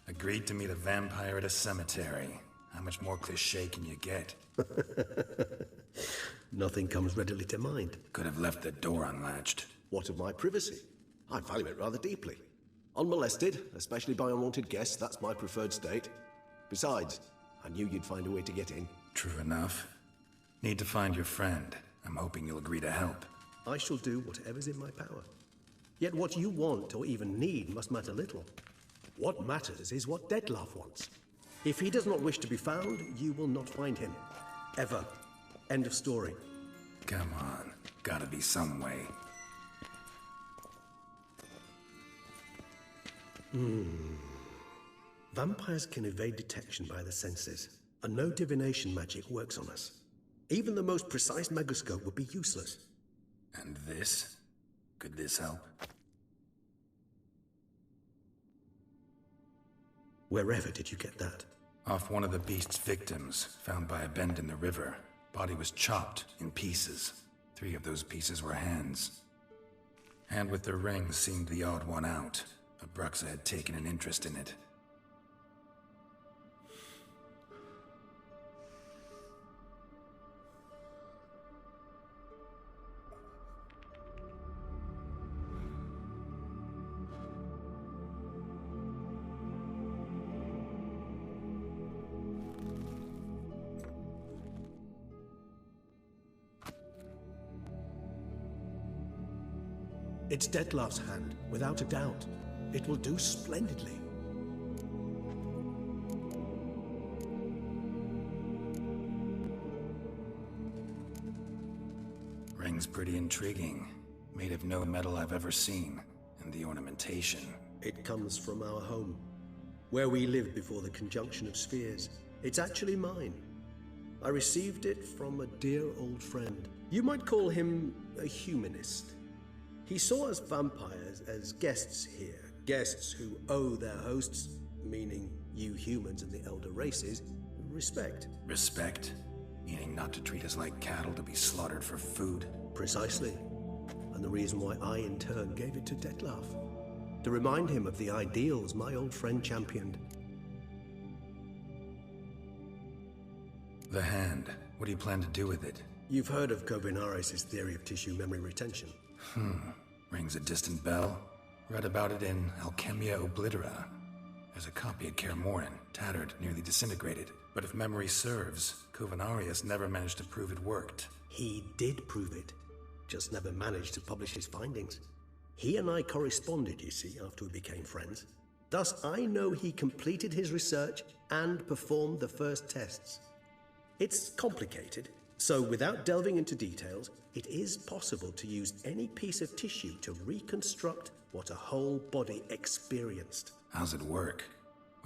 Agreed to meet a vampire at a cemetery. How much more cliché can you get? Nothing comes readily to mind. Could have left the door unlatched. What of my privacy? I value it rather deeply. Unmolested, especially by unwanted guests, that's my preferred state. Besides, I knew you'd find a way to get in. True enough. Need to find your friend. I'm hoping you'll agree to help. I shall do whatever's in my power. Yet what you want or even need must matter little. What matters is what Dettlaff wants. If he does not wish to be found, you will not find him. Ever. End of story. Come on. Gotta be some way. Vampires can evade detection by the senses, and no divination magic works on us. Even the most precise megoscope would be useless. And this? Could this help? Wherever did you get that? Off one of the beast's victims, found by a bend in the river. Body was chopped in pieces. 3 of those pieces were hands. Hand with the ring seemed the odd one out. Abruxa had taken an interest in it. It's Dettlaff's hand, without a doubt. It will do splendidly. Ring's pretty intriguing. Made of no metal I've ever seen. And the ornamentation. It comes from our home, where we lived before the conjunction of spheres. It's actually mine. I received it from a dear old friend. You might call him a humanist. He saw us vampires as guests here, guests who owe their hosts, meaning you humans and the elder races, respect. Respect? Meaning not to treat us like cattle to be slaughtered for food? Precisely. And the reason why I in turn gave it to Dettlaff. To remind him of the ideals my old friend championed. The hand. What do you plan to do with it? You've heard of Kovinaris' theory of tissue memory retention. Rings a distant bell. Read about it in Alchemia Oblitera. There's a copy at Kaer Morhen, tattered, nearly disintegrated. But if memory serves, Kovinaris never managed to prove it worked. He did prove it, just never managed to publish his findings. He and I corresponded, you see, after we became friends. Thus, I know he completed his research and performed the first tests. It's complicated, so without delving into details, it is possible to use any piece of tissue to reconstruct what a whole body experienced. How's it work?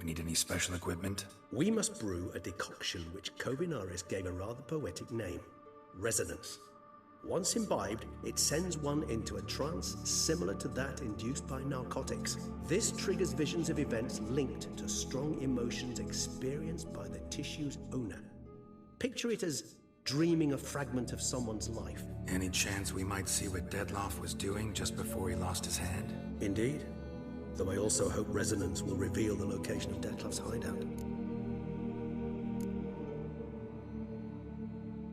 We need any special equipment? We must brew a decoction which Kovinaris gave a rather poetic name, resonance. Once imbibed, it sends one into a trance similar to that induced by narcotics. This triggers visions of events linked to strong emotions experienced by the tissue's owner. Picture it as dreaming a fragment of someone's life. Any chance we might see what Dettlaff was doing just before he lost his hand? Indeed. Though I also hope resonance will reveal the location of Dettlaff's hideout.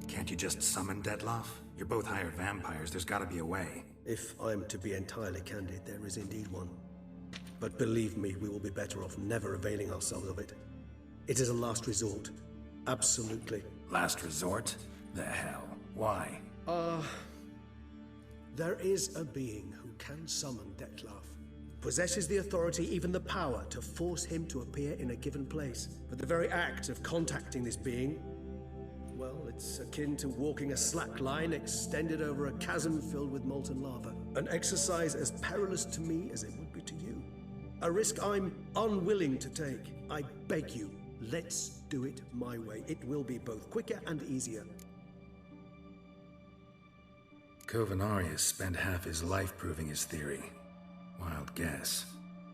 Can't you just summon Dettlaff? You're both hired vampires, there's gotta be a way. If I'm to be entirely candid, there is indeed one. But believe me, we will be better off never availing ourselves of it. It is a last resort. Absolutely. Last resort? The hell? Why? There is a being who can summon Dettlaff. Possesses the authority, even the power, to force him to appear in a given place. But the very act of contacting this being, well, it's akin to walking a slack line extended over a chasm filled with molten lava. An exercise as perilous to me as it would be to you. A risk I'm unwilling to take. I beg you, let's do it my way. It will be both quicker and easier. Kovinaris spent half his life proving his theory. Wild guess.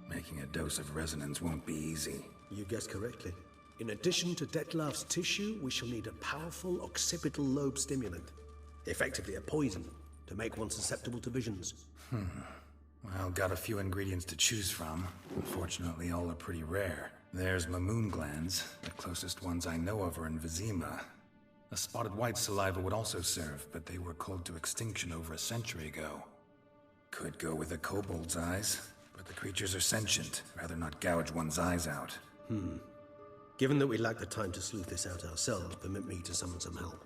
Making a dose of resonance won't be easy. You guessed correctly. In addition to Dettlaff's tissue, we shall need a powerful occipital lobe stimulant. Effectively a poison, to make one susceptible to visions. Well, got a few ingredients to choose from. Unfortunately, all are pretty rare. There's Mamoon glands. The closest ones I know of are in Vizima. A spotted white saliva would also serve, but they were cold to extinction over a century ago. Could go with a kobold's eyes, but the creatures are sentient. Rather not gouge one's eyes out. Given that we lack the time to sleuth this out ourselves, permit me to summon some help.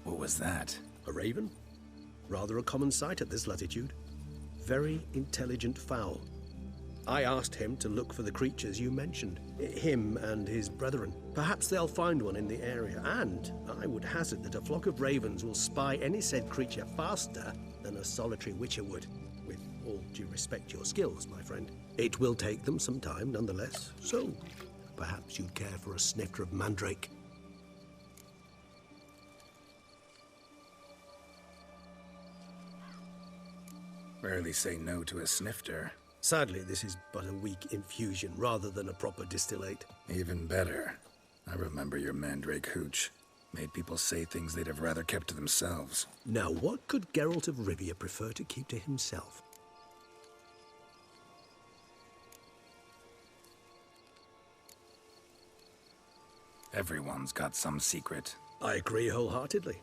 What was that? A raven? Rather a common sight at this latitude. Very intelligent fowl. I asked him to look for the creatures you mentioned. Him and his brethren. Perhaps they'll find one in the area, and I would hazard that a flock of ravens will spy any said creature faster than a solitary witcher would. With all due respect to your skills, my friend. It will take them some time, nonetheless. So, perhaps you'd care for a snifter of mandrake. Rarely say no to a snifter. Sadly, this is but a weak infusion rather than a proper distillate. Even better. I remember your mandrake hooch. Made people say things they'd have rather kept to themselves. Now, what could Gerald of Rivia prefer to keep to himself? Everyone's got some secret. I agree wholeheartedly.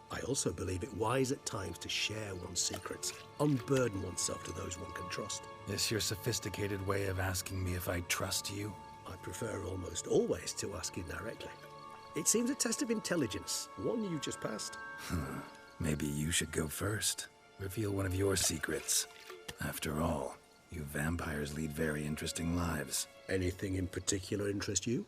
I also believe it wise at times to share one's secrets, unburden oneself to those one can trust. This your sophisticated way of asking me if I trust you? I prefer almost always to ask indirectly. It seems a test of intelligence, one you just passed. Maybe you should go first. Reveal one of your secrets. After all, you vampires lead very interesting lives. Anything in particular interest you?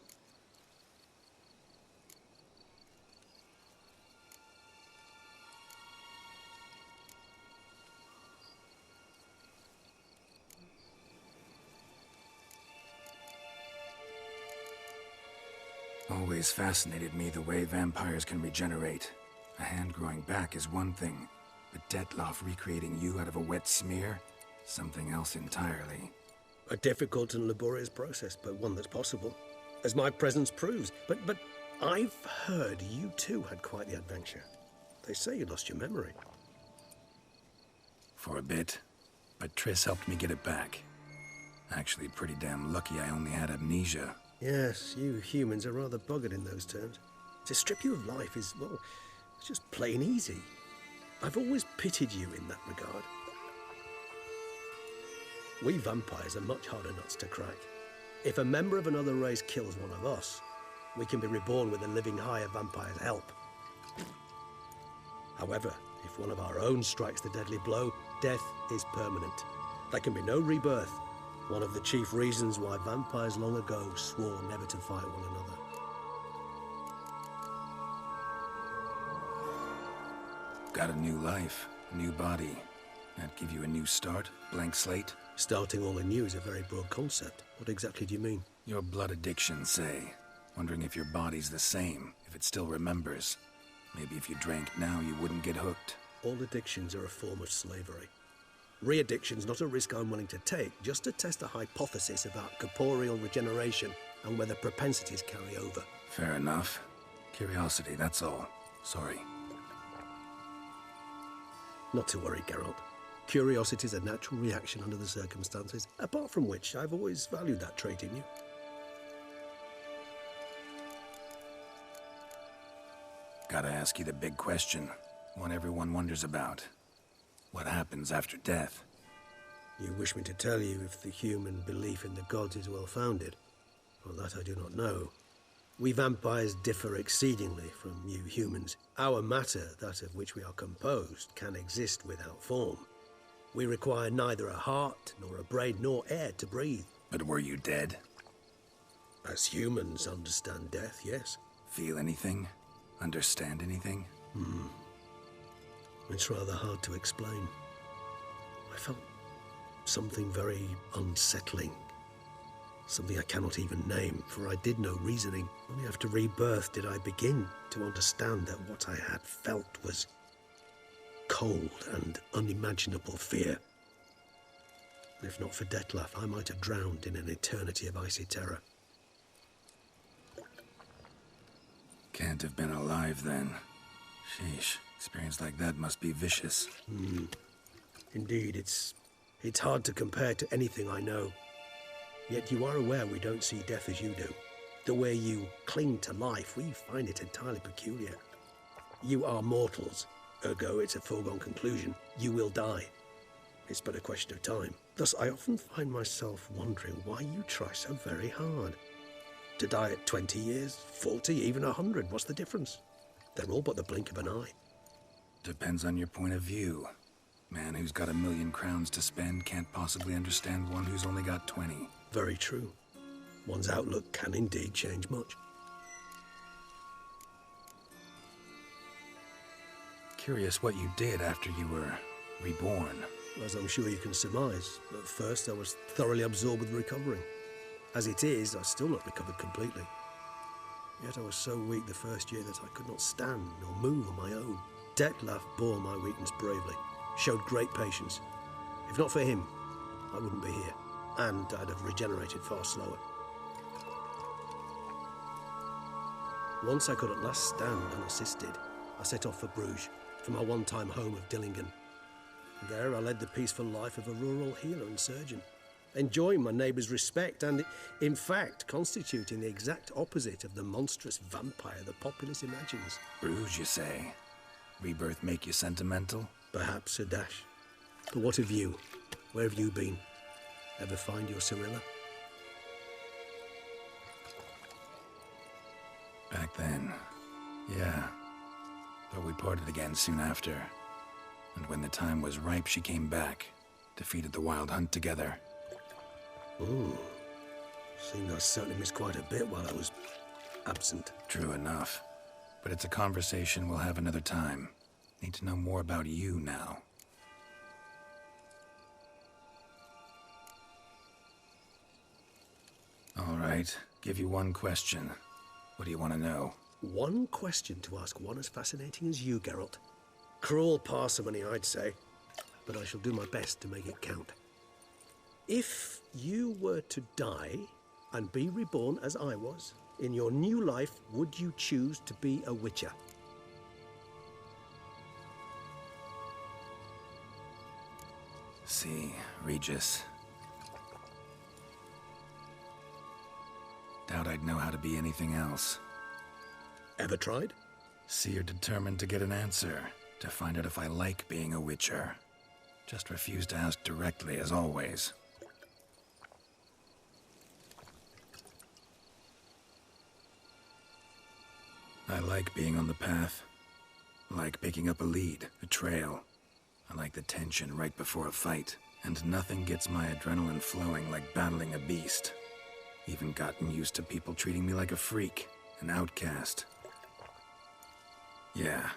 Always fascinated me the way vampires can regenerate. A hand growing back is one thing, but Detloff recreating you out of a wet smear? Something else entirely. A difficult and laborious process, but one that's possible, as my presence proves. But I've heard you too had quite the adventure. They say you lost your memory. For a bit, but Triss helped me get it back. Actually, pretty damn lucky I only had amnesia. Yes, you humans are rather buggered in those terms. To strip you of life is, well, it's just plain easy. I've always pitied you in that regard. We vampires are much harder nuts to crack. If a member of another race kills one of us, we can be reborn with a living higher vampire's help. However, if one of our own strikes the deadly blow, death is permanent. There can be no rebirth. One of the chief reasons why vampires long ago swore never to fight one another. Got a new life, a new body. That give you a new start? Blank slate? Starting all anew is a very broad concept. What exactly do you mean? Your blood addiction, say. Wondering if your body's the same, if it still remembers. Maybe if you drank now, you wouldn't get hooked. All addictions are a form of slavery. Re-addiction's not a risk I'm willing to take, just to test a hypothesis about corporeal regeneration and whether propensities carry over. Fair enough. Curiosity, that's all. Sorry. Not to worry, Gerald. Curiosity's a natural reaction under the circumstances, apart from which I've always valued that trait in you. Gotta ask you the big question. One everyone wonders about. What happens after death? You wish me to tell you if the human belief in the gods is well-founded? Well, that I do not know. We vampires differ exceedingly from you humans. Our matter, that of which we are composed, can exist without form. We require neither a heart, nor a brain, nor air to breathe. But were you dead? As humans understand death, yes. Feel anything? Understand anything? It's rather hard to explain. I felt something very unsettling. Something I cannot even name, for I did no reasoning. Only after rebirth did I begin to understand that what I had felt was cold and unimaginable fear. If not for Detlef, I might have drowned in an eternity of icy terror. Can't have been alive then. Sheesh, experience like that must be vicious. Indeed, it's hard to compare to anything I know. Yet you are aware we don't see death as you do. The way you cling to life, we find it entirely peculiar. You are mortals, ergo it's a foregone conclusion. You will die. It's but a question of time. Thus, I often find myself wondering why you try so very hard. To die at 20 years, 40, even 100, what's the difference? They're all but the blink of an eye. Depends on your point of view. Man who's got 1,000,000 crowns to spend can't possibly understand one who's only got 20. Very true. One's outlook can indeed change much. Curious what you did after you were reborn. As I'm sure you can surmise, at first I was thoroughly absorbed with recovering. As it is, I've still not recovered completely. Yet I was so weak the first year that I could not stand nor move on my own. Detlef bore my weakness bravely, showed great patience. If not for him, I wouldn't be here, and I'd have regenerated far slower. Once I could at last stand unassisted, I set off for Bruges, from my one-time home of Dillingen. There I led the peaceful life of a rural healer and surgeon, enjoying my neighbours' respect and, in fact, constituting the exact opposite of the monstrous vampire the populace imagines. Bruges, you say? Rebirth make you sentimental? Perhaps a dash. But what of you? Where have you been? Ever find your Cyrilla? Back then, yeah. But we parted again soon after. And when the time was ripe, she came back. Defeated the Wild Hunt together. Ooh. Seemed I certainly missed quite a bit while I was absent. True enough. But it's a conversation we'll have another time. Need to know more about you now. All right. Give you one question. What do you want to know? One question to ask one as fascinating as you, Gerald. Cruel parsimony, I'd say. But I shall do my best to make it count. If you were to die and be reborn as I was, in your new life, would you choose to be a witcher? See, Regis. Doubt I'd know how to be anything else. Ever tried? See, you're determined to get an answer, to find out if I like being a witcher. Just refuse to ask directly, as always. I like being on the path. I like picking up a lead, a trail. I like the tension right before a fight. And nothing gets my adrenaline flowing like battling a beast. Even gotten used to people treating me like a freak, an outcast. Yeah,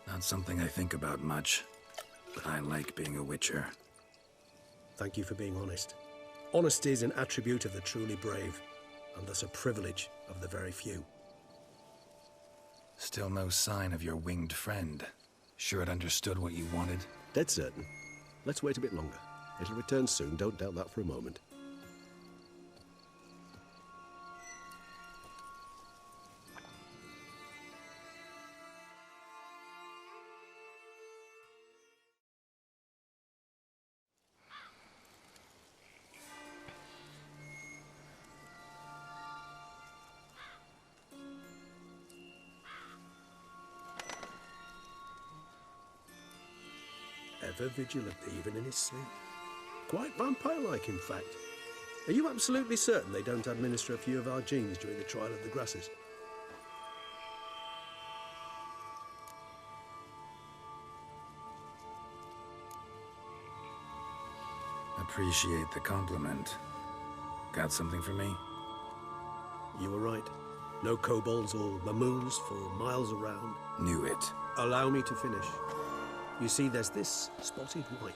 not something I think about much, but I like being a witcher. Thank you for being honest. Honesty is an attribute of the truly brave, and thus a privilege of the very few. Still no sign of your winged friend. Sure it understood what you wanted? Dead certain. Let's wait a bit longer. It'll return soon, don't doubt that for a moment. Ever vigilant, even in his sleep. Quite vampire-like, in fact. Are you absolutely certain they don't administer a few of our genes during the trial of the grasses? Appreciate the compliment. Got something for me? You were right. No kobolds or mamoons for miles around. Knew it. Allow me to finish. You see, there's this spotted white.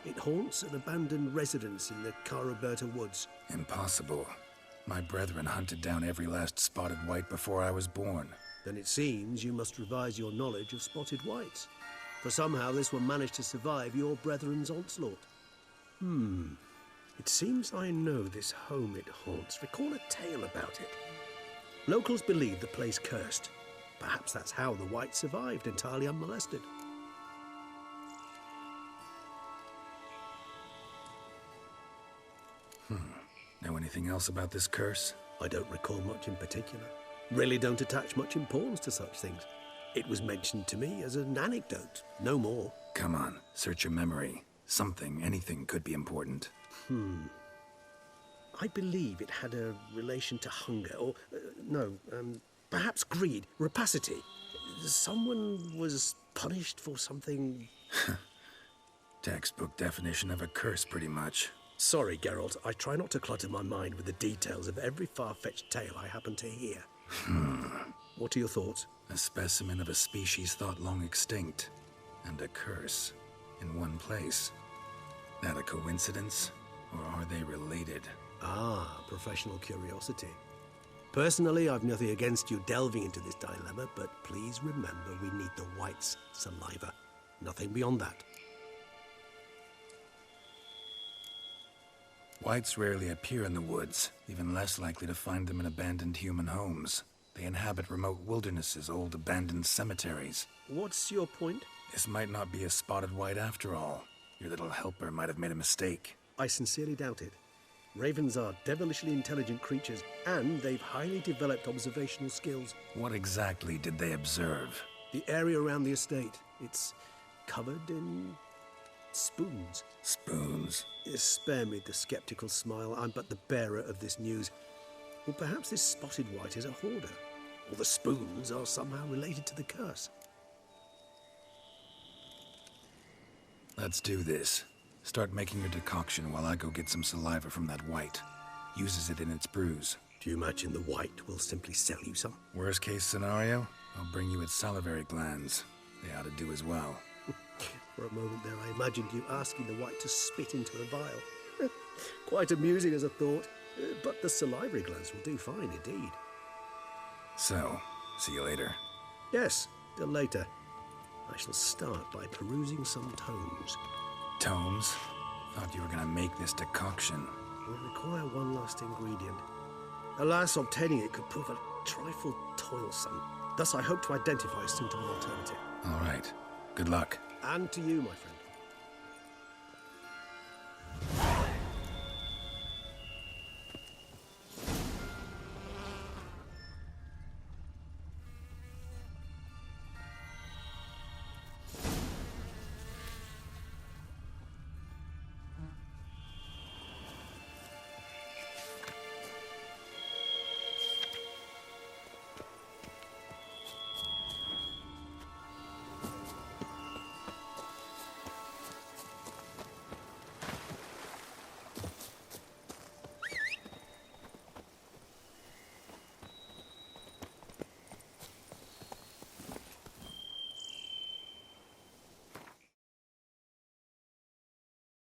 It haunts an abandoned residence in the Caraberta woods. Impossible. My brethren hunted down every last spotted white before I was born. Then it seems you must revise your knowledge of spotted whites. For somehow this one managed to survive your brethren's onslaught. It seems I know this home it haunts. Recall a tale about it. Locals believe the place cursed. Perhaps that's how the white survived entirely unmolested. Know anything else about this curse? I don't recall much in particular. Really don't attach much importance to such things. It was mentioned to me as an anecdote, no more. Come on, search your memory. Something, anything could be important. I believe it had a relation to hunger, or, perhaps greed, rapacity. Someone was punished for something... Textbook definition of a curse, pretty much. Sorry, Gerald. I try not to clutter my mind with the details of every far-fetched tale I happen to hear. What are your thoughts? A specimen of a species thought long extinct, and a curse in one place. That a coincidence, or are they related? Ah, professional curiosity. Personally, I've nothing against you delving into this dilemma, but please remember we need the white's saliva. Nothing beyond that. Whites rarely appear in the woods, even less likely to find them in abandoned human homes. They inhabit remote wildernesses, old abandoned cemeteries. What's your point? This might not be a spotted white after all. Your little helper might have made a mistake. I sincerely doubt it. Ravens are devilishly intelligent creatures, and they've highly developed observational skills. What exactly did they observe? The area around the estate. It's covered in... spoons. Spoons? Spare me the skeptical smile. I'm but the bearer of this news. Or perhaps this spotted white is a hoarder. Or the spoons are somehow related to the curse. Let's do this. Start making your decoction while I go get some saliva from that white. Uses it in its brews. Do you imagine the white will simply sell you some? Worst case scenario, I'll bring you its salivary glands. They ought to do as well. For a moment there, I imagined you asking the white to spit into a vial. Quite amusing as a thought, but the salivary glands will do fine indeed. So, see you later. Yes, till later. I shall start by perusing some tomes. Tomes? Thought you were gonna make this decoction. Will require one last ingredient. Alas, obtaining it could prove a trifle toilsome. Thus, I hope to identify a suitable alternative. All right. Good luck. And to you, my friend.